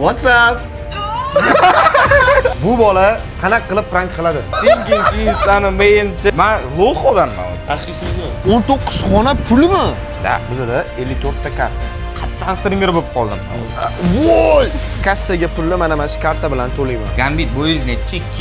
What's up? Bu bola qanaqa qilib prank qiladi? Senki insani menchi. Men lo'q odamman o'zi. Haqiqisizmi? 19 xona pulimi? Da, bizda 54 ta karta. Qattan streamer bo'lib qoldim. Voy! Kassaga pulni mana shu karta bilan to'layman. Gambit bo'yingiz nechi? Q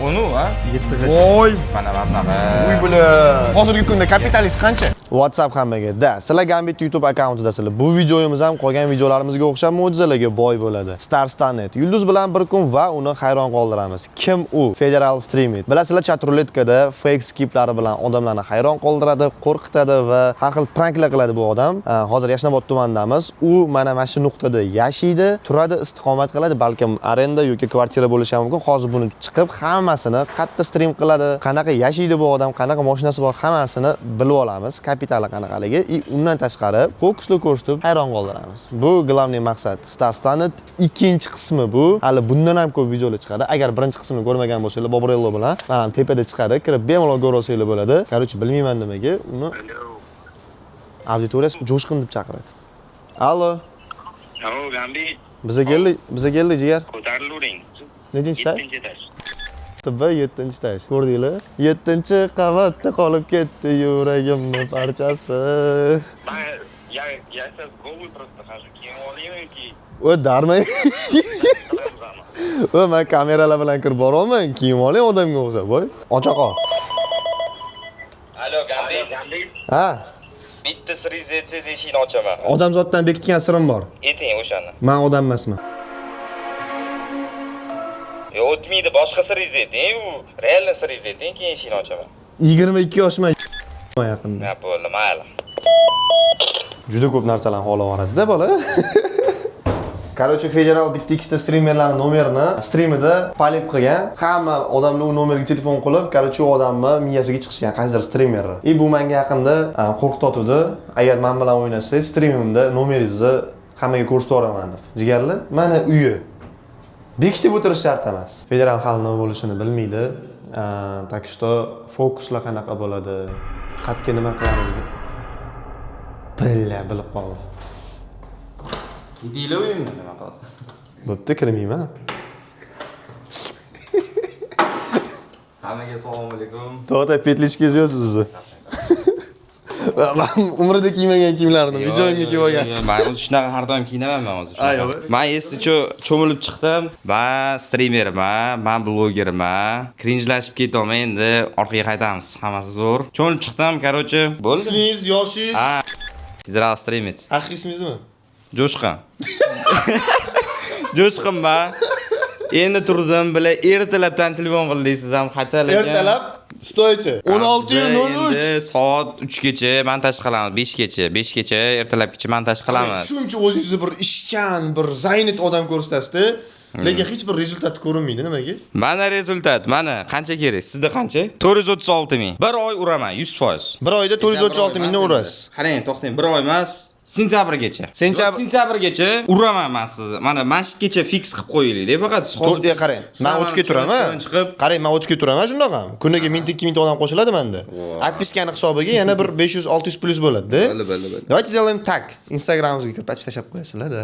uni va 7 g'ish. voy, mana bunaqa. Uy bular. Hozirgi kunda kapitalist qancha? WhatsApp hammaga. Da, sizlar Gambit YouTube akkauntidasizlar. Bu videomiz ham qolgan videolarimizga o'xshab mo'jizalarga boy bo'ladi. Starstar.net Yulduz bilan bir kun va uni hayron qoldiramiz. Kim u? Federal Streamit. Bilasizlar, chat ruletkada fake skiplari bilan odamlarni hayron qoldiradi, qo'rqitadi va har xil pranklar qiladi bu odam. Hozir Yashnobod tumanidamiz. U mana shu nuqtada yashaydi, turadi, istiqomat qiladi, balkim arenda yoki kvartira bo'lishi ham mumkin. Hozir buni chiqib hammasini qayerda stream qiladi, qanaqa yashaydi bu odam, qanaqa mashinasi bor, hammasini bilib olamiz. Kapitali qanaqaligi, undan tashqari fokusli ko'rsatib hayron qoldiramiz. Bu globniy maqsad. Starstar.net ikkinchi qismi bu. Hali bundan ham ko'p videolar chiqadi. Agar birinchi qismini ko'rmagan bo'lsangiz, Bobrello bilan mana tepada chiqadi, kirib bemalol ko'ra olsanglar bo'ladi. Qarochi bilmayman nimaga, uni auditoriyasi jo'shqin deb chaqiradi. Allo. Alo, Gambit. Biza keldik jigar. Ko'tarilavering. Nechinchi etaj? 7-etaj. Tibba 7-etaj. Ko'rdinglar? 7-qavatda qolib ketdi yuragimni parchasi. Я сейчас голый просто хожу. Kiyim olaymanki. O darmay. O men kameralar bilan kirib boraman. Kiyim oling odamga o'xshab, voy. Ochaqa. Alo, Gambit. Ha. Bitta siringiz aytsangiz eshikni ochaman. Odamzoddan bekitgan sirim bor. Ayting o'shani. Men odam emasman. O'tmaydi, boshqa siringiz ayting. U realni siringiz ayting, keyin eshikni ochaman. 22 yoshman yaqinda. Ha, bo'ldi, mayli. Juda ko'p narsalarni xohlab oladi-da bola. Qarochi federal bitta ikkita streamerlarning nomerini streamida palib qilgan. Hamma odamlar u nomerga telefon qilib, qarochi u odamni miyasiga chiqishgan qaysidir streamer. Bu menga yaqinda qo'rqitotdi. Agar men bilan o'ynasangiz, streamimda nomeringizni hammaga ko'rsatib yuboraman deb. Jigarlar, mana uyi. Bekitib o'tirish shart emas. Federal hali nima bo'lishini bilmaydi. Так что fokuslar qanaqa bo'ladi? Qatga nima qilamiz? Bilib qoldi. Idila uyimni nima qilasiz? Bo'pti, kirmayman. Hammaga assalomu alaykum. To'g'ri, petlichka yozsiz. Men umrida kiymagan kiyimlarni videoyimga kiyib olgan. Men o'zi shunaqa har doim kiyinaman men o'zi shunaqa. Men esicha cho'milib chiqdim. Men streamerman, men blogerman. Cringelashib ketaman, endi orqaga qaytamiz. Hammasi zo'r. Cho'milib chiqdim, qarochi. Bo'ldi. Ismingiz, yoshingiz? Ha. Federal Streamit. Haqiqiy ismingizmi? Jo'shqin. Jo'shqinman. Endi turdim, bila ertalabdan telefon qildingiz ham qachalik. Ertalab? Stoychi. 16:03. Endi soat 3 gacha montaj qilamiz, 5 gacha. 5 gacha ertalabgacha montaj qilamiz. Shuncha o'zingizni bir ishchan, bir zaynat odam ko'rsatasiz-da. Lekin hech bir rezultat ko'rinmaydi, nimaga? Mana rezultat, mana qancha kerak? Sizda qancha? 436 ming. Bir oy uraman 100%. Bir oyda 436 mingni urasiz. Qarang, to'xtang, bir oy emas. Sentyabrgacha. Sentyabrgacha uraman men sizni. Mana mashqgacha fix qilib qo'yaylik-da, faqat hozir qarang. Men o'tib keturaman. Qarang, men o'tib keturaman shundoq ham. Kuniga 1000-2000 odam qo'shiladi menda. Atpiskani hisobiga yana bir 500-600 plyus bo'ladi-da. Bo'ldi. Давайте сделаем так. Instagramimizga kirib подпись tashlab qo'yasizlar-da.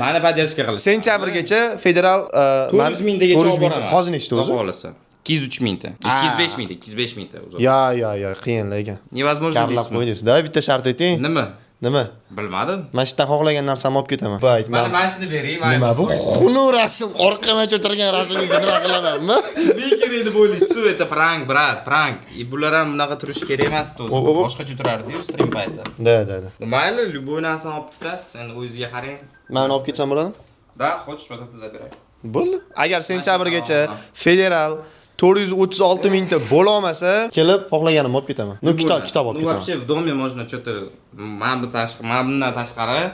Mana поддержка qilasiz. Sentyabrgacha federal 400 mingdagacha olib boraman. Hozir nechta o'zi? 203 mingta. 205 mingta o'zi. Ya, qiyin lekin. Невозможно Karlab qo'ydingiz-da, bitta shart ayting. Nima? Bilmadim. Men shundan xohlagan narsamni olib ketaman. Bayt, mana shuni bering, nima bu? Xunuk rasm, orqamacha o'tirgan rasmingizni nima qilamanmi? Nega deb o'ylaysiz? Это prank, brat, prank. Bular ham bunaqa turish kerak emas-ku. Boshqacha turardi-yu stream payti. Da. Mayli, любой narsani olib ketasiz, endi o'zingizga qarang. Men olib ketsam bo'ladimi? Da, хочешь, вот это забирай. Bo'ldi. Agar sentyabrgacha federal 436 mingta bo'la olmasa, kelib xohlaganimni olib ketaman. Kitob olib ketaman. Вообще в доме можно что-то bundan tashqari,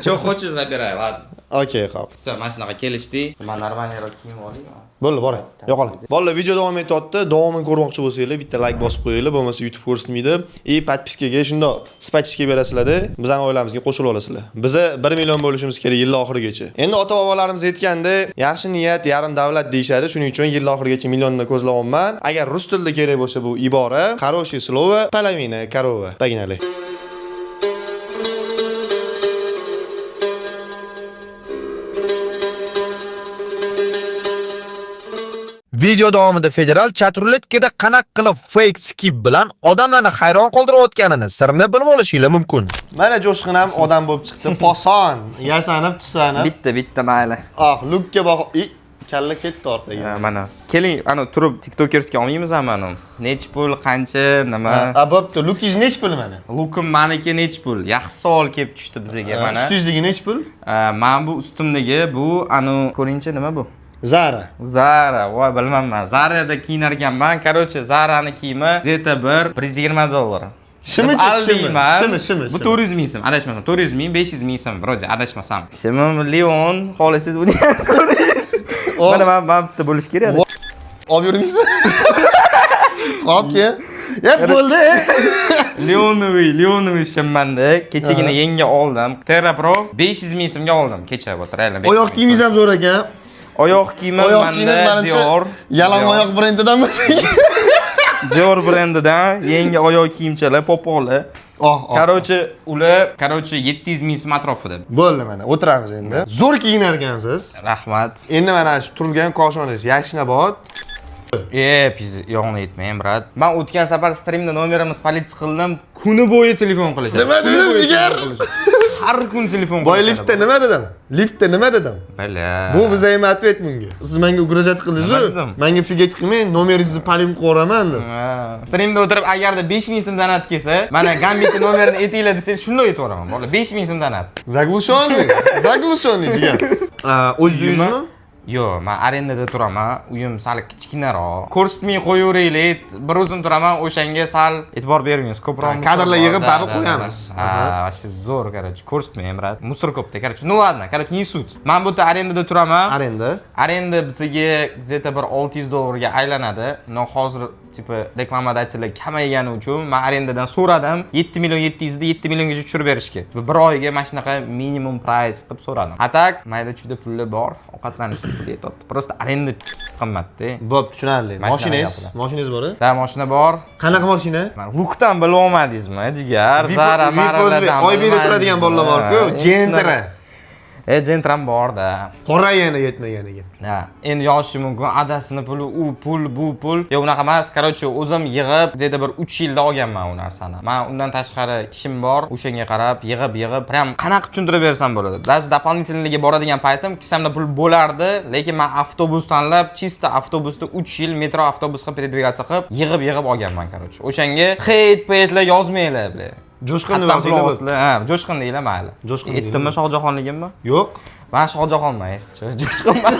что хочешь забирай, ладно. Okey, xo'p. Все, mana shunaqa kelishdik. Men normalniroq kiyim olaymi? Bo'ldi, boring. Yo'qoling. Bolalar, video davom etyapti. Davomini ko'rmoqchi bo'lsanglar, bitta like bosib qo'yinglar, bo'lmasa YouTube ko'rsatmaydi. Podpiskaga shundoq spachishga berasizlar-da, bizning oilamizga qo'shilib olasizlar. Biza 1 million bo'lishimiz kerak yil oxirigacha. Endi ota-bobolarimiz aytganda, yaxshi niyat yarim davlat deyshadi. Shuning uchun yil oxirigacha millionni ko'zlayapman. Agar rus tilida kerak bo'lsa bu ibora, хорошее слово, половина корова. Погнали. Video davomida federal chat ruletkada qanaqa qilib fake skip bilan odamlarni hayron qoldirayotganini sirni bilib olishinglar mumkin. Mana Jo'shqin ham odam bo'lib chiqdi. Poson, yasanib, tusanib. Bitta mayli. Lukka boq. Kalla ketdi orqaga. Mana. Keling, ana turib TikTokersga olmaymiz mana. Nech pul, qancha, nima? Bo'pti, Lukiz nech pul mana? Lukim meniki nech pul? Yaxshi savol kelib tushdi bizga mana. Ustingizdagi nech pul? Men bu ustimdagi bu ko'ringchi nima bu? Zara, voy bilmayman. Zarada kiyinar ekanman. Короче, Zarani kiyimi Z1 $120. Shimi. Bu 400 ming so'm. Adashmasam, 400 ming, 500 ming so'm, biroz adashmasam. Shimim Leon, xolisiz buni ham ko'ring. Mana men bitta bo'lish kerak. Olib yurmaysizmi? Hopke. Bo'ldi. Leonoviy shimmanda kechagina yangi oldim. Terra Pro 500 ming so'mga oldim kecha bu real. Oyoq kiyimingiz ham zo'r ekan. Oyoq kiyimim menda Dior. Yalang oyoq brendidan emas. Dior brendidan yangi oyoq kiyimchalar popoli. Короче, ular 700 ming so'm atrofida. Bo'ldi mana, o'tiramiz endi. Zo'r kiyinar ekansiz. Rahmat. Endi mana shu turgan qoshoningiz Yaxshinobod. Piz yog'ni aytmang, brat. Men o'tgan safar streamda nomerimiz politsiya qildim. Kuni bo'yi telefon qilishadi. Nima dedim, jigar? Har kun telefon qilishadi. Boy liftda nima dedim? Bala. Bu взаимный ответ bunga. Siz menga угрожать qildingiz-ku. Menga figat qilmang, nomeringizni polim qo'raman deb. Streamda o'tirib agarda 5000 so'm donat kelsa, mana Gambitning nomerini aytinglar desangiz, shunday aytaveraman. Bola 5000 so'm donat. Zaglушённый jigar. O'zingizmi? Yo'q, men arendada turaman. Uyim sal kichkinaroq. Ko'rsatmay qo'yaveraylik. Bir o'zim turaman, o'shanga sal e'tibor bermaymiz. Ko'proq kadrlar yig'ib barib qo'yamiz. Вообще zo'r, короче. Ko'rsatmang, brat. Musor ko'pda. Короче, ну ладно, короче, не суть. Men bu yerda arendada turaman. Arenda bizga где-то bir $600 ga aylanadi. No hozir tipi reklamada aytsalar kamaygani uchun men arendadan so'radim. 7 million 700 da 7 milliongacha tushirib berishga. Bir oyga mana shunaqa minimum price qilib so'radim. Atak, mayda juda pullar bor. Ovqatlanish puli yetadi. Просто arenda qimmatda. Bo'p, tushunarli. Mashinangiz bor-a? Da, mashina bor. Qanaqa mashina? Lukdan bilib olmadingizmi, jigar? Zara, Maralardan. Oybekda turadigan bolalar bor-ku, Gentra. Gentram bor-da. Qora yana yetmaganiga. Ha, endi yoshi mumkin, adasini puli, u pul, bu pul. Yo'q, unaqa emas. Короче, o'zim yig'ib, deydi bir 3 yilda olganman u narsani. Men undan tashqari ishim bor, o'shanga qarab, yig'ib, prям qanaqa tushuntirib bersam bo'ladi. Даже дополнительныйga boradigan paytim kissamda pul bo'lardi, lekin men avtobus tanlab, чисто avtobusda 3 yil metro avtobusga передвигаться qilib, yig'ib olganman, короче. O'shanga hate-paytlar yozmaylar, bile. Jo'shqin deb yozinglar. Ha, Jo'shqin deylar mayli. Aytdimmi Shohjahonligimmi? Yo'q. Men Shohjahonman, Jo'shqin emas.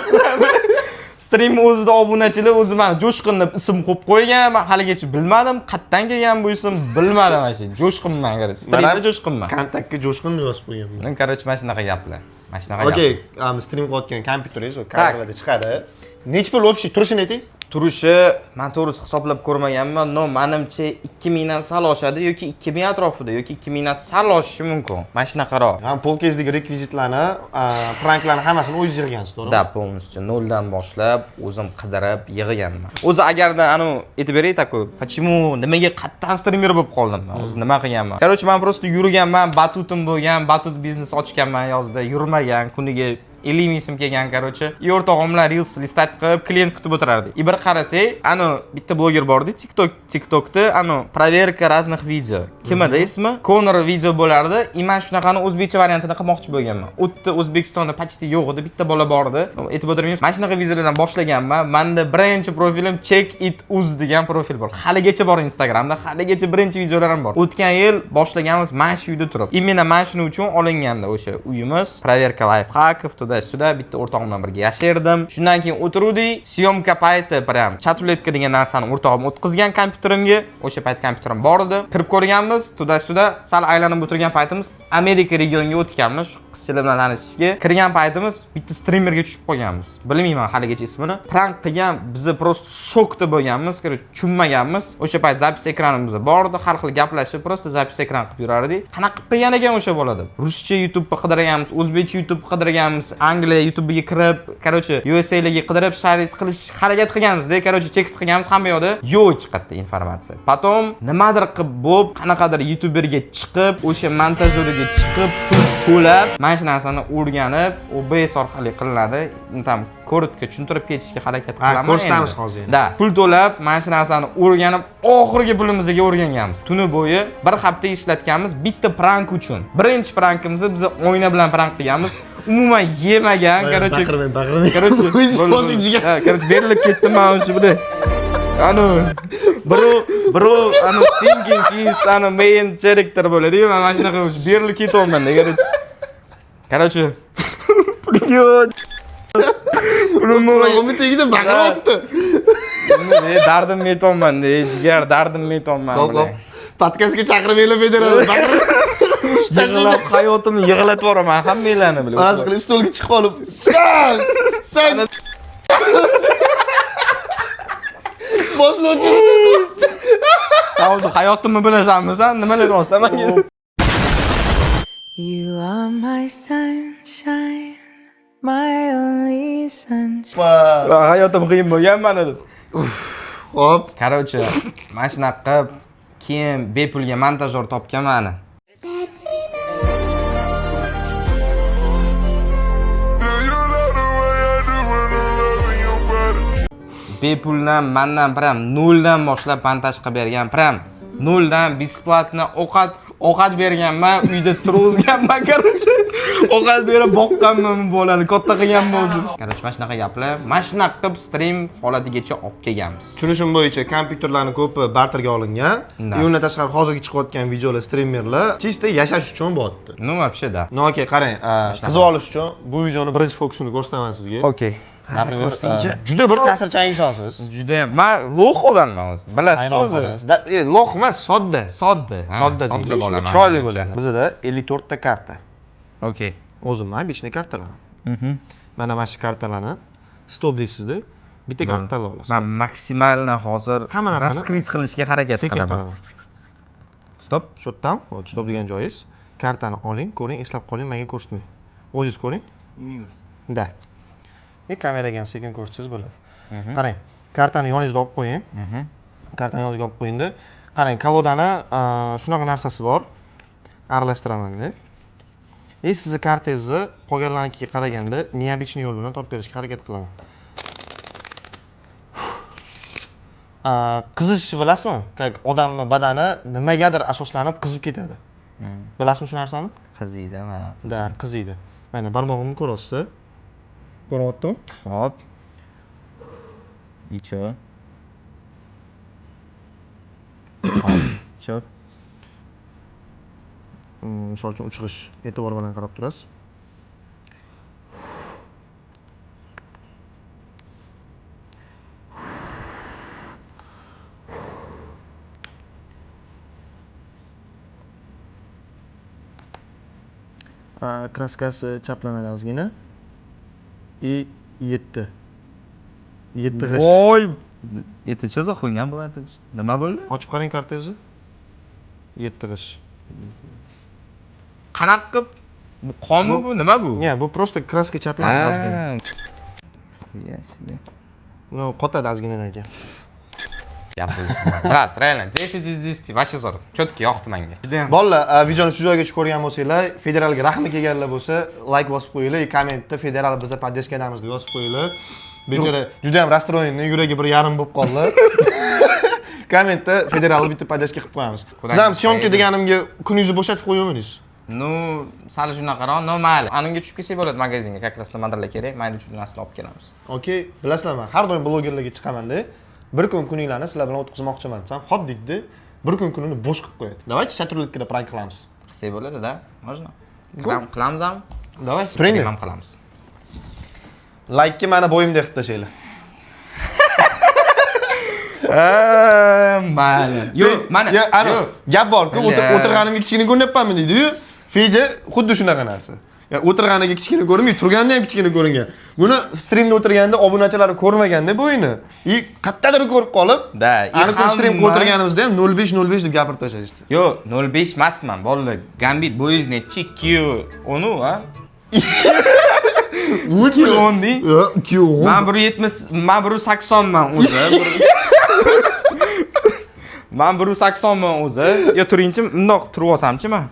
Stream o'zida obunachilar o'zi men Jo'shqin deb ism qo'yib qo'ygan. Men haligacha bilmadim, qayerdan kelgan bu ism bilmadim mana shu. Jo'shqinman, qarang. Streamda Jo'shqinman. Kontaktga Jo'shqin deb yozib qo'yganman. Men qarang, mana shunaqa gaplar. Mana shunaqa gap. Okey, stream qilayotgan kompyuteringiz o kameralarda chiqadi. Nech pul общий turishini ayting? Turishi men to'g'risi hisoblab ko'rmaganman, no menimcha 2000 dan sal oshadi yoki 2000 atrofida yoki 2000 dan sal oshishi mumkin. Mana shunaqaroq. Ham polkangizdagi rekvizitlarni, pranklarni hammasini o'zingiz yig'gansiz, to'g'rimi? Da, полностью noldan boshlab o'zim qidirib yig'ganman. O'zi agarda aytib beray taku, почему nimaga qattan streamer bo'lib qoldim? O'zi nima qilganman? Короче, men просто yurganman, batutim bo'lgan, batut biznes ochganman yozda, yurmagan, kuniga 50 ming so'm kelgan, короче. И o'rtog'im bilan reels listach qilib, klient kutib o'tirardik. Bir qarasak, bitta bloger bordi, TikTokda, проверка разных видео. Kim edi ismi? Conor video bo'lardi. И men shunaqani o'zbekcha variantini qilmoqchi bo'lganman. O'tda O'zbekistonda почти yo'q edi, bitta bola bor edi. Aytib o'tirmayman. Mana shunaqa videolardan boshlaganman. Menda birinchi profilim Check It Uz degan profil bor. Haligacha bor Instagramda, haligacha birinchi videolarim bor. O'tgan yil boshlaganmiz mana shu uyda turib. Imенно mana shuning uchun olinganda o'sha uyimiz, проверка lifehackов, suda bitta o'rtog'im bilan birga yashardim. Shundan keyin o'tiruvdik, syomka payti prям chatruletka degan narsani o'rtog'im o'tkazgan kompyuterimga. O'sha payt kompyuterim bor edi. Kirib ko'rganmiz, suda sal aylanib o'tirgan paytimiz Amerika regioniga o'tganmiz, qizchalar bilan tanishishga. Kirgan paytimiz bitta streamerga tushib qolganmiz. Bilmayman haligacha ismini. Prank qilgan, biz просто shokda bo'lganmiz, tushunmaganmiz. O'sha payt zapis ekranimiz bor edi, har xil gaplashib, просто zapis ekran qilib yurardik. Qanaqa qilib qilgan ekan o'sha bolada? Ruscha YouTube qidirganmiz, o'zbekcha YouTube qidirganmiz. Angliya YouTube'iga kirib, короче, USA'larga qidirib shariz qilish harakat qilganmiz-da, короче, chek qilganmiz, hamma yoqda yo'q chiqadi informatsiya. Potom nimadir qilib bo'lib, qanaqadir YouTuberga chiqib, o'sha montajyorga chiqib, pul to'lab, mana shu narsani o'rganib, OBS orqali qilinadi. Tam korotga tushuntirib ketishga harakat qilaman. Ko'rsatamiz hozir. Da, pul to'lab, mana shu narsani o'rganib, oxirgi pulimizga o'rganganmiz. Tuni bo'yi bir hafta ishlatganmiz bitta prank uchun. Birinchi prankimizni biz oyna bilan prank qilganmiz. Umuman yemagan, короче. Baqirmang. Короче, berilib ketdim men shu bilan. Bro, singing is main character bo'ladi-yu, men mana shunaqa berilib ketyapman-da, короче. Pulimni tagida baqiribdi. Dardim aytolman-da, jigar dardim aytolman. Podkastga chaqirmanglar federal. Yig'lab hayotimni yig'latib boraman, hammanglarni bilib. Faraz qilib stolga chiqib olib, sen boshlovchi Sen hayotimni bilasanmi? Sen nimalar deyapsan menga? You are my sunshine, my only sunshine. Hayotim qiyin bo'lgan mana deb. Xo'p. Короче, mana shunaqa qilib keyin bepulga montajyor topganman. Bepuldan mendan pram 0 dan boshlab montaj qilib bergan. Pram 0 dan besplatno ovqat berganman, uyda turg'izganman, короче. Ovqat berib boqqanman bo'ladi, katta qilganman o'zim. Короче, mana shunaqa gaplar. Mana shunaqa qilib stream holatigacha olib kelganmiz. Tushunishim bo'yicha kompyuterlarning ko'pi barterga olingan. Undan tashqari hozirgi chiqayotgan videolar streamerlar chista yashash uchun bo'lyapti. Ну, вообще да. No, okey, qarang, qizib olish uchun bu videoni birinchi fokusini ko'rsataman sizga. Okey. Juda bir ta'sirchan insonsiz. Juda ham. Men lo'q odamman o'zi. Bilasiz o'zi. Lo'q emas, sodda. Sodda. Sodda bo'laman. Chiroyli bo'ladi. Bizda 54 ta karta. Okey. O'zimning obычный kartalar. Mana mana shu kartalarni stop deysizda, bitta karta olasiz. Men maksimalni hozir hamma narsani raskrit qilishga harakat qilaman. Stop. Shu yerdan, stop degan joyingiz. Kartani oling, ko'ring, eslab qoling, menga ko'rsatmang. O'zingiz ko'ring. Da. Kameraga ham sekin ko'rsangiz bo'ladi. Qarang, kartani yoningizga olib qo'ying. Kartani yoningizga olib qo'yingda, qarang, kolodani shunaqa narsasi bor. Aralashtiraman-da. Sizni kartangizni qolganlarnikiga qaraganda neobычный yo'l bilan topib berishga harakat qilaman. Qizish bilasizmi? Odamning badani nimagadir asoslanib qizib ketadi. Bilasizmi shu narsani? Qiziydi mana. Da, qiziydi. Mana barmog'imni ko'ryapsiz. Ko'ryaptimi? Xo'p. Icho. Chop. Misol uchun uchg'ish e'tibor bilan qarab turasiz. Kraskasi chaplanadi ozgina. И 7. 7 g'ish. Voy! Eti cho'za qo'ygan bo'ladi. Nima bo'ldi? Ochib qarang kartangizni. 7 g'ish. Qanaqa qilib? Bu qonmi bu? Nima bu? Yo'q, bu просто kraska chaplanadi ozgina. Yaxshi. No, qotadi ozginadan keyin. Brat, реально, 10 из 10, вообще zo'r. Cho'tki yoqdi menga. Bolalar, videoni shu joygacha ko'rgan bo'lsanglar, federalga rahmi kelganlar bo'lsa, like bosib qo'yinglar, kommentda federal biza podдержкадamiz deb yozib qo'yinglar. Bechora juda ham расстроенный, yuragi bir yarim bo'lib qoldi. Kommentda federalni bitta podдержка qilib qo'yamiz. Siz ham syomka deganimga kuningizni bo'shatib qo'yavering. Ну, sal shunaqaroq, normal. Anunga tushib kelsak bo'ladi magazinga, как раз nimadirlar kerak, mayda juda narsa olib kelamiz. Okey, bilasizlarmi? Har doim blogerlarga chiqaman-da. Bir kun kuninglarni sizlar bilan o'tkazmoqchiman. Sen hop deydi, bir kun kunini bo'sh qilib qo'yadi. Давайте chaturlikda prank qilamiz. Qilsak bo'ladi-da, можно. Qilamiz ham. Давай, Stream ham qilamiz. Like-ga mana bo'yimda qilib tashlaylar. Mana. Yo'q, mana. Yo'q. Gap bor-ku, o'tirganimga kichkina ko'rinyapmanmi deydi-yu. Feja xuddi shunaqa narsa. Ya o'tirganiga kichkina ko'rinmay, turganda ham kichkina ko'ringan. Buni streamda o'tirganda obunachilari ko'rmaganda bu o'yini. Qattadir ko'rib qolib, ani kun streamga o'tirganimizda ham 05 deb gapirib tashlashdi. Yo'q, 05 emasman, bolalar. Gambit bo'yingiz nechi? Q 10 a? 210 ding. 210. Men 170, men 180 man o'zi. Men 180 man o'zi. Yo turingchi, bundoq turib olsamchi men.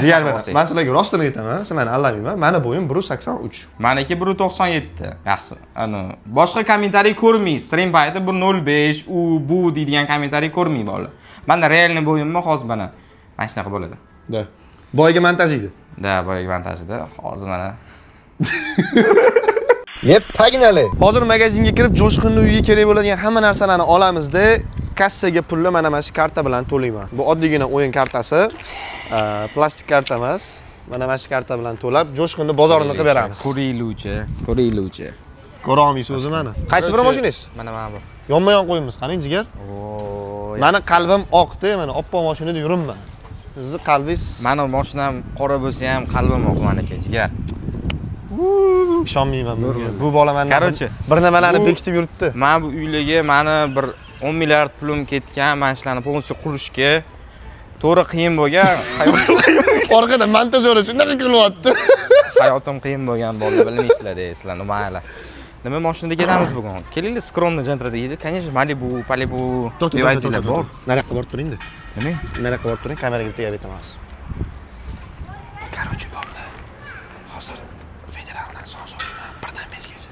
Jigar men sizlarga rostini aytaman, sizlarni allamayman. Meni bo'yim 183. Meniki 197. Yaxshi. Ana boshqa kommentariy ko'rmaysiz. Stream payti 105, u bu deydigan kommentariy ko'rmayman bolalar. Menda realni bo'yimmi hozir mana shunaqa bo'ladi. Da. Boyga montajiydi. Da, boyagi montajida hozir mana. Yep, pagnali. Hozir magazinga kirib, Jo'shqinning uyiga kerak bo'ladigan hamma narsalarni olamizda. Kassaga pulni mana shu karta bilan to'layman. Bu oddiygina o'yin kartasi. Plastik karta emas. Mana shu karta bilan to'lab, Jo'shqinning bozorini qilib beramiz. Ko'ringlovchi. Ko'ra olmaysiz o'zi mana. Qaysi bir mashinangiz? Mana bu. Yonma-yon qo'yamiz, qarang jigar. Mani qalbim oqdi, mana oppoq mashinada yuribman. Sizni qalbingiz Mani mashinam qora bo'lsa ham qalbim oq meniki, jigar. ishonmayman bunga. Bu bola mendan Короче, bir nimalarni bekitib yuribdi. Men bu uylarga mani bir 10 milliard pulim ketgan, mana shularni polностью qurishga to'g'ri qiyin bo'lgan. Orqada montajyor shunaqa kulyapti. Hayotim qiyin bo'lgan bolalar bilmaysizlar-da, sizlar nimalar. Nima mashinada ketamiz bugun? Kelinglar, skromni jantra deydi. Конечно, Malibu, Palibu devaysizlar bor. Nariyoqqa borib turing-da. Nima? Nariyoqqa borib turing, kameraga tegib aytamiz. Короче, bolalar. Hozir federaldan so'zlayman. Birdan belgacha.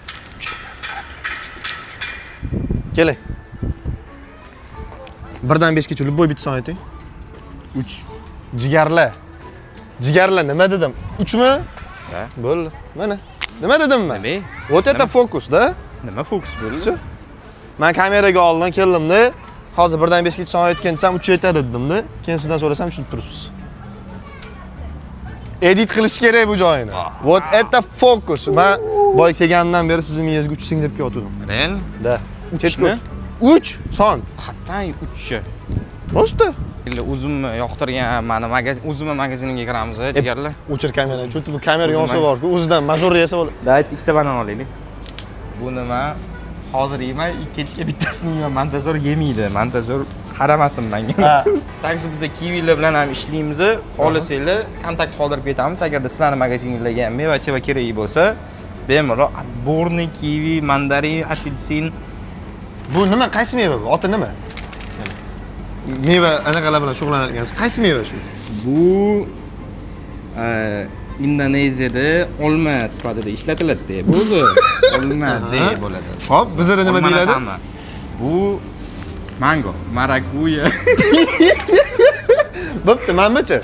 Keling. Birdan 5 gacha любой bitta son ayting. 3. Jigarlar nima dedim? 3 mi? Ha? Bo'ldi. Mana. Nima dedim men? Nima? Вот это fokus-da. Nima fokus bo'ldi? Shu. Men kameraga oldin keldim-da. Hozir birdan 5 gacha son aytgan desam 3 aytadi dedim-da. Keyin sizdan so'rasam tushunib turibsiz. Edit qilish kerak bu joyini. Вот это fokus. Men boy kelgandan beri sizni miyangizga 3 singlib kelyotgandim. Real? Da. 3mi? 3 son. Qat'an 3chi. Rosti. O'zimni yoqtirgan mani o'zimni magazinimga kiramiz, jigarlar. O'chir kamerani. Chunki bu kamera yonsa bor-ku, o'zidan major yesa bo'ladi. Dayt ikkita banan olaylik. Bu nima? Hozir yemay, kechga bittasini yeyman. Montajyor yemaydi. Montajyor qaramasin menga. Ha. Taksi biz kiwilar bilan ham ishlaymiz. Xohlasanglar kontakt qoldirib ketamiz. Agarda sizlarning magaziningizga ham meva-cheva kerak bo'lsa, bemalol отборный kiwi, mandarin, apelsin. Bu nima? Qaysi meva bu? Oti nima? Meva anaqalar bilan shug'ullanadigansiz. Qaysi meva shu? Bu Indoneziyada olma sifatida ishlatiladi. Bu olma deb bo'ladi. Xo'p, bizda nima deyiladi? Bu mango, marakuya. Bo'pti, manbachi.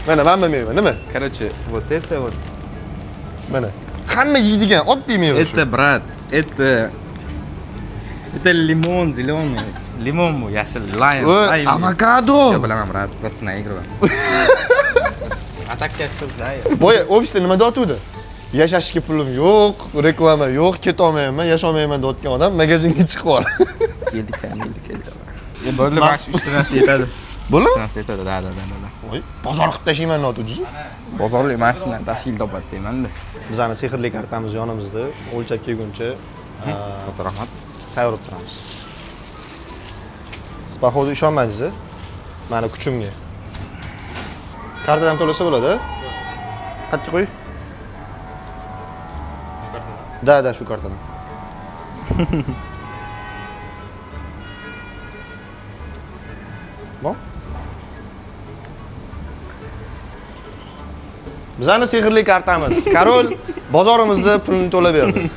Mana meva, nima? Короче, вот это вот. Mana. Hamma yeydigan oddiy meva shu. Это, брат, это лимон зеленый. Limon bu, yashil, lime. Avokado. Yo bilaman, брат, просто наигрываю. Atakkasiz-da. Boya ofisda nima deyotgandi? Yashashga pulim yo'q, reklama yo'q, ketolmayman, yasholmayman deyotgan odam magazinga chiqib qoldi. Keldik. Bo'ldi, mana shu 3 narsa yetadi. Bo'ldimi? Narsa yetadi, da. Voy, bozor qilib tashlayman deyotdi. Bozorli mashina tashkil topadi deyman-da. Bizning sehrli kartamiz yonimizda. O'lchab kelguncha Katta rahmat. tayyorlab turamiz. Siz poxodu ishonmadingiz? Mani kuchimga. Kartadan to'lasa bo'ladi? Qayerga qo'y? Da, shu kartadan. Bon. Bizning sehrli kartamiz. Karol bozorimizda pulni to'lab berdi.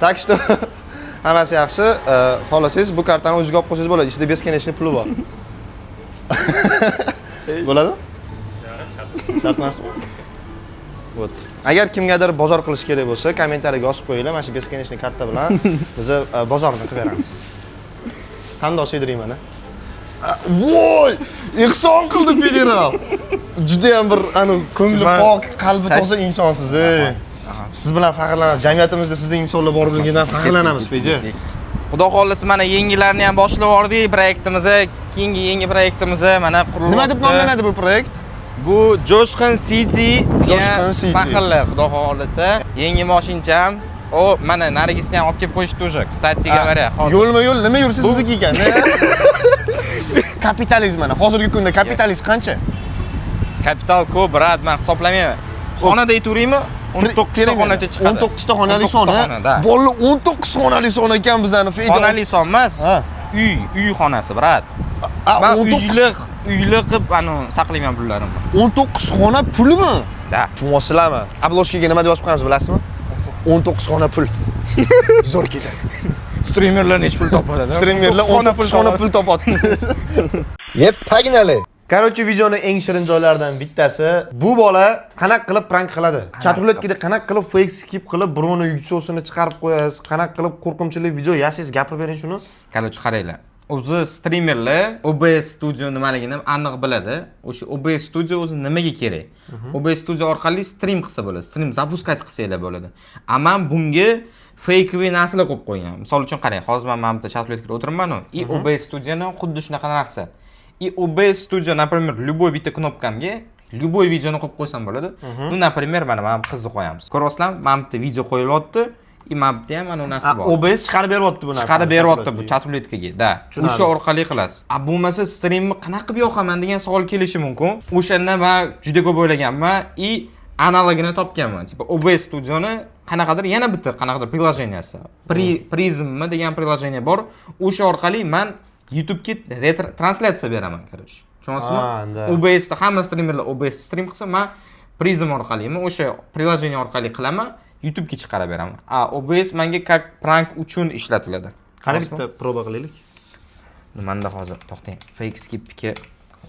Так что hammasi yaxshi. Xohlasangiz bu kartani o'zingizga olib qo'ysangiz bo'ladi. Ichida beskenechli puli bor. Bo'ladimi? Shart emasmi? Вот. Agar kimgadir bozor qilish kerak bo'lsa, kommentariyaga yozib qo'yinglar. Mana shu beskenechli karta bilan biz bozorni qilib beramiz. Qandoq siydirayman-a? Voy! Ihson qildi federal. Juda ham bir ko'ngli pok, qalbi toza insonsiz. Siz bilan faxrlanamiz. Jamiyatimizda sizning insonlar borligidan faxrlanamiz, Fedya. Xudo xohlasa mana yangilarni ham boshlab yubordik proyektimizni. Keyingi yangi proyektimizni mana qurilmoqda. Nima deb nomlanadi bu proyekt? Bu Jo'shqin City. Jo'shqin City. Faxrli, xudo xohlasa. Yangi mashincham. O, mana narigisini ham olib kelib qo'yishdi уже. Kстати говоря, hozir. Yo'lma-yo'l nima yursiz sizniki ekan? Kapitalizm mana. Hozirgi kunda kapitalizm qancha? Kapital ko'p, brat, men hisoblamayman. Xonada aytaveraymi? 19 ta xonacha chiqadi. 19 ta xonali 19 ta soni. xonada. Bolalar 19 xonali son ekan bizani feja. Xonali son emas. Ha. Uy xonasi, brat. Men uyli qilib saqlayman pullarimni. 19 xona pulmi? Da. Tushunasizlarmi? Obloshkaga nima deb yozib qo'yamiz bilasizmi? 19 xona pul. Zo'r ketadi. Streamerlar nech pul topadi? Streamerlar 19 xona pul topadi. Yep, pagnali. Короче, videoni eng shirin joylaridan bittasi bu bola qanaqa qilib prank qiladi. Chatruletkada qanaqa qilib fake skip qilib birovni yuksosini chiqarib qo'yasiz, qanaqa qilib qo'rqinchli video yasiz gapirib bering shuni. Короче, qaranglar. O'zi streamerlar OBS Studio nimaligini aniq biladi. O'sha OBS Studio o'zi nimaga kerak? OBS Studio orqali stream qilsa bo'ladi. Stream zapuskach qilsanglar bo'ladi. Ammo bunga fakevi narsalar qo'yib qo'ygan. Misol uchun qarang, hozir men mana bu chatruletkada o'tiribman-ku. И OBS Studio'ni xuddi shunaqa narsa. И OBS Studio, например, любой bitta knopkamga любой videoni qo'yib qo'ysam bo'ladi. Ну, например, mana qizni qo'yamiz. Ko'ryapsizlarmi? Mana bitta video qo'yilyapti. И mana bitta ham ana narsa bor. OBS chiqarib beryapti bu narsani. Chiqarib beryapti bu chatruletkaga. Da. O'sha orqali qilasiz. Bo'lmasa streamni qanaqa qilib yoqaman degan savol kelishi mumkin. O'shanda men juda ko'p o'ylaganman и analogini topganman. Tipo OBS Studioni qanaqadir yana bitta qanaqadir приложениеsi. Prismmi degan приложение bor. O'sha orqali men YouTube'ga translyatsiya beraman, короче. Tushunasizmi? OBS da hamma streamerlar OBS stream qilsa, men Prism orqalimi, o'sha приложение orqali qilaman, YouTube'ga chiqarib beraman. OBS menga как prank uchun ishlatiladi. Qani bitta proba qilaylik. Menda hozir to'xtang. Fake skipga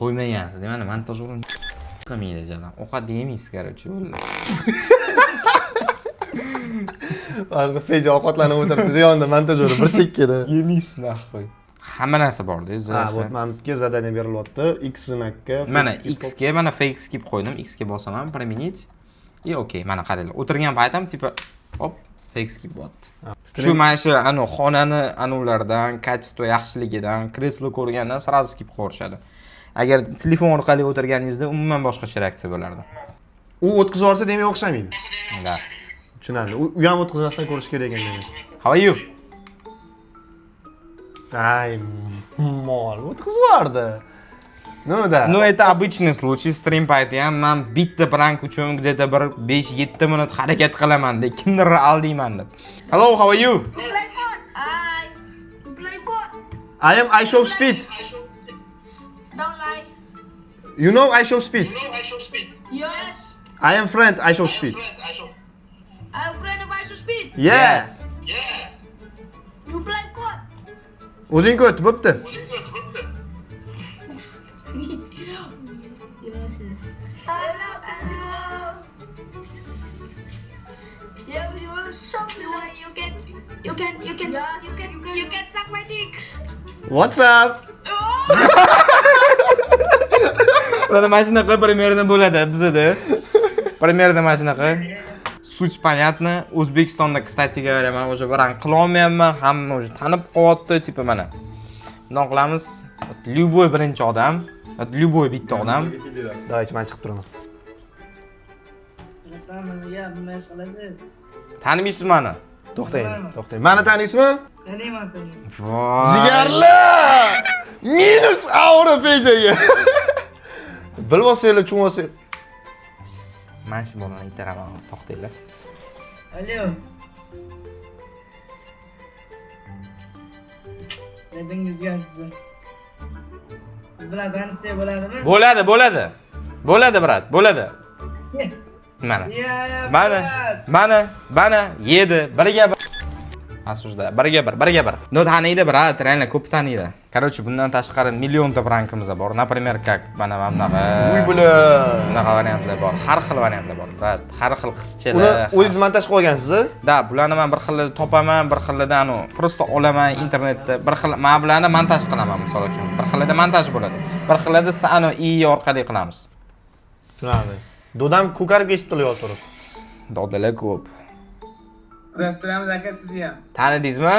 qo'ymaysiz, demani montajyorni qilmaydi jana. Ovqat yemaysiz, короче. Hozir feja ovqatlanib o'tiribdi, yonida montajyor bir chekkada. Yemaysiz nahvoy. Hamma narsa bor-da, Ha, вот menga zadание berilyapti. X znakka. Mana X ga mana fake skip qo'ydim. X ga bosaman, применить. И okey, mana qaranglar. O'tirgan paytim tipa hop, fake skip bo'lyapti. Shu mana shu xonani ulardan, качество yaxshiligidan, kreslo ko'rgandan сразу skip qo'yishadi. Agar telefon orqali o'tirganingizda umuman boshqacha reaksiya bo'lardi. U o'tkazib olsa demak o'xshamaydi. Da. Tushunarli. U ham o'tkazmasdan ko'rish kerak ekan demak. How are you? Ay, mol, o'tkazvardi. Ну да. Ну это обычный случай, stream payti ham men bitta prank uchun где-то bir 5-7 minut harakat qilaman deb kimdir aldiyman deb. Hello, how are you? Play God. Play God. I am I show speed. Don't lie. You know I show speed. Yes. I am friend I show speed. I'm friend of I should speed. Yes. You play God. O'zing ko't, bo'pti. Yes. Hello, everyone. Everyone, someone you can suck my dick. What's up? Mana mana shunaqa primerda bo'ladi bizda. Primerda mana shunaqa. Sуть понятно. O'zbekistonda, кстати говоря, men уже baran qila olmayapman. Hamma уже tanib qo'yapti, tipa mana. Bunday qilamiz. Любой birinchi odam, любой bitta odam. Давайте men chiqib turaman. Tanimaysiz meni? To'xtang. Meni taniysizmi? Taniyman. Voy. Zigarli! Minus aura fejaga. Bilmasanglar, tushunmasanglar. Mana shu bolani itaraman, to'xtanglar. Alo. Debingizga sizni. Siz bilan tanishsak bo'ladimi? Bo'ladi, brat, bo'ladi. Mana. Mana yedi. Birga bir. Asujda, birga bir. No taniydi, brat, reально ko'p taniydi. Короче, bundan tashqari millionta prankimiz bor. Например, как mana bunaqa. Uy bular. Bunaqa variantlar bor. Har xil variantlar bor, brat. Har xil qizchalar. Uni o'zingiz montaj qilgansiz-a? Da, bularni men bir xilda topaman, bir xilda просто olaman internetda. Bir xil men bularni montaj qilaman, misol uchun. Bir xilda montaj bo'ladi. Bir xilda i orqali qilamiz. Tushunarli. Dodam ko'karib kesib to'layapti. Dodalar ko'p. Restoramiz aka sizni ham. Tanidingizmi?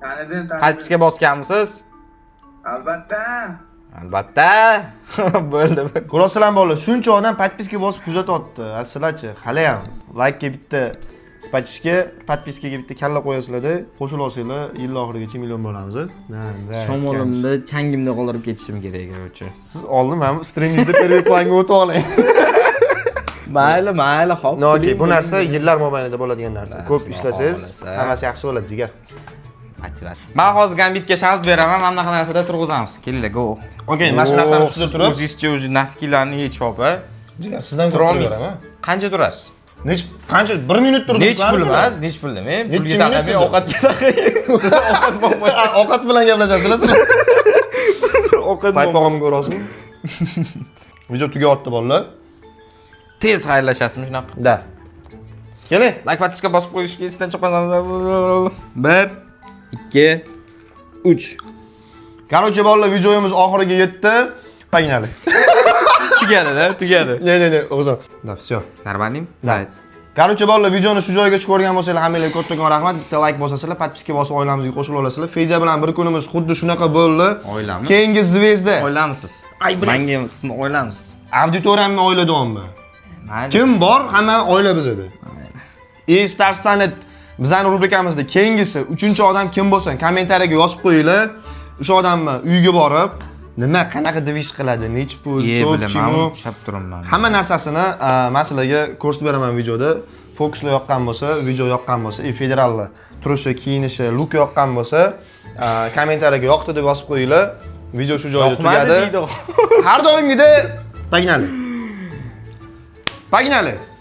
Tanidim. Podpiska bosganmisiz? Albatta. Bo'ldi. Ko'rasizlarmi bolalar, shuncha odam podpiska bosib kuzatyapti. Sizlarchi, hali ham like ga bitta, spachishga, podpiskaga bitta kalla qo'yasizlar-da, qo'shilib olsanglar, yil oxirigacha million bo'lamiz. Shomolimda changimda qoldirib ketishim kerak, короче. Siz oldin mana streamingizda первый planga o'tib oling. Mayli, hop. Okey, bu narsa yillar mobaynida bo'ladigan narsa. Ko'p ishlasangiz, xohlasa. hammasi yaxshi bo'ladi, jigar. Men hozir Gambitga shart beraman, mana bunaqa narsada turg'izamiz. Kelinglar, go. Okey, mana shu narsani ustida turib, O'zingizcha o'zi naskilarni yechib olib, jigar, sizdan ko'p turolmaysiz. beraman. Qancha turasiz? Qancha 1 minut turdim. Nech pul emas, nech pul men Necha pulga minut taqamay turdi? ovqatga taqay. Ovqat bilan gaplashasizlar sizlar. Ovqat Paypog'imga urasizmi? Video tugayapti bolalar. tez xayrlashasizmi shunaqa? Da. Keling. Like patusga bosib qo'yishga esdan chiqmasangiz. 1 2 3 Короче, bolalar, videomiz oxiriga yetdi. Pagnali. Tugadi. Ne, o'zim. Da, всё. Нормальный? Да. Короче, bolalar, videoni shu joyiga ko'rgan bo'lsanglar, hammanglarga kattakon rahmat. Bitta like bosasizlar, podpiska bosib oilamizga qo'shilib olasizlar. Fedya bilan bir kunimiz xuddi shunaqa bo'ldi. Oilami? Keyingi zvezda. O'ylamisiz? Menga ismi o'ylamisiz? Auditoriyamni oiladonmi? Mayli. Kim bor? Hamma oila bizada. Starstanet bizning rubrikamizda keyingisi 3-odam kim bo'lsa, kommentariyaga yozib qo'yinglar. O'sha odamni uyiga borib, nima, qanaqa devish qiladi, nech pul, cho'p-chimu, Shab turibman. hamma narsasini men sizlarga ko'rsatib beraman videoda. Fokuslar yoqqan bo'lsa, video yoqqan bo'lsa, federalni turishi, kiyinishi, look yoqqan bo'lsa, kommentariyaga yoqdi deb yozib qo'yinglar. Video shu joyda tugadi. Har doimgidek Pagnali.